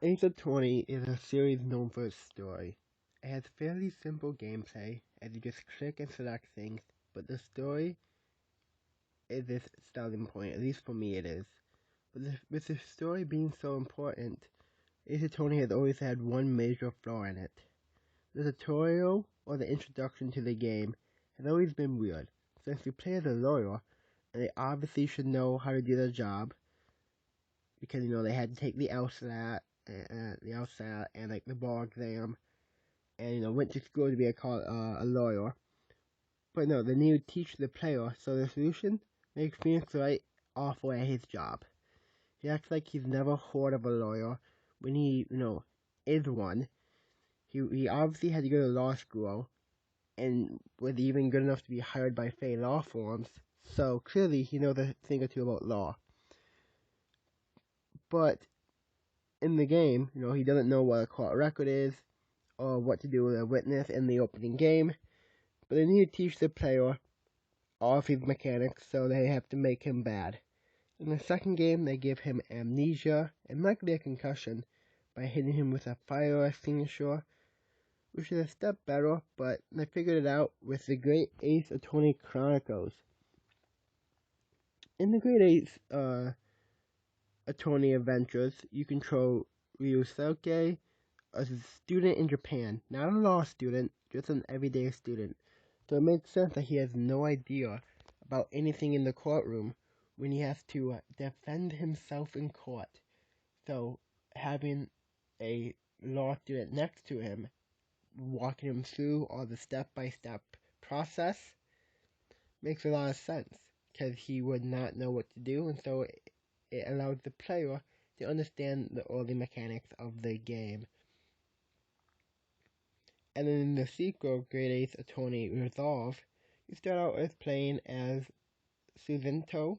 Ace Attorney is a series known for its story. It has fairly simple gameplay as you just click and select things, but the story is its starting point, at least for me it is. With the story being so important, Ace Attorney has always had one major flaw in it. The tutorial, or the introduction to the game, has always been weird, since you play as a lawyer, and they obviously should know how to do their job, because, they had to take the LSAT, and like the bar exam, and went to school to be a lawyer. But no, they need to teach the player. So the solution: make Phoenix Wright awful at his job. He acts like he's never heard of a lawyer when he is one. He obviously had to go to law school and was even good enough to be hired by Fay Law Firms. So clearly he knows a thing or two about law. But in the game, he doesn't know what a court record is or what to do with a witness in the opening game. But they need to teach the player all of his mechanics, so they have to make him bad. In the second game, they give him amnesia and likely a concussion by hitting him with a fire extinguisher, which is a step better, but they figured it out with the Great Ace Attorney Chronicles. In the Great Ace Attorney Adventures, you control Ryusuke, a student in Japan, not a law student, just an everyday student. So it makes sense that he has no idea about anything in the courtroom when he has to defend himself in court. So having a law student next to him, walking him through all the step-by-step process, makes a lot of sense, because he would not know what to do, and so it allows the player to understand the early mechanics of the game. And then in the sequel, Great Ace Attorney Resolve, you start out as playing as Susanto,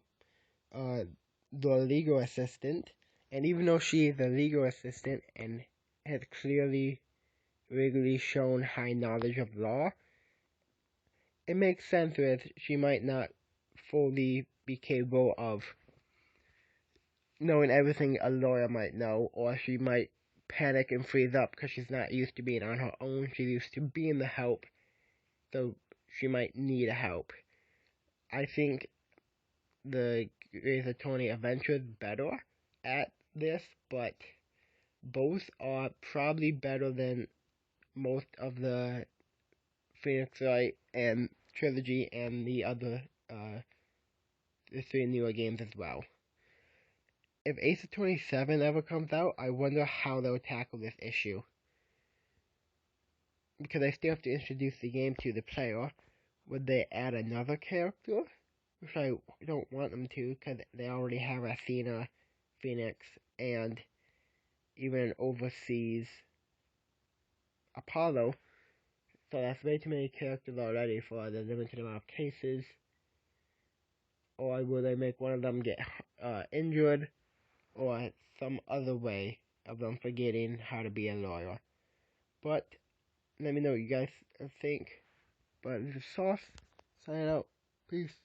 the legal assistant, and even though she is a legal assistant and has clearly really shown high knowledge of law, it makes sense that she might not fully be capable of knowing everything a lawyer might know, or she might panic and freeze up because she's not used to being on her own. She's used to being the help, so she might need help. I think the Ace Attorney Adventure is better at this, but both are probably better than most of the Phoenix Wright and trilogy and the other the three newer games as well. If Ace Attorney 7 ever comes out, I wonder how they'll tackle this issue. Because I still have to introduce the game to the player. Would they add another character? Which I don't want them to, because they already have Athena, Phoenix, and even overseas Apollo. So that's way too many characters already for the limited amount of cases. Or will they make one of them get injured, or some other way of them forgetting how to be a lawyer? But let me know what you guys think. But this is Sauce, signing out. Peace.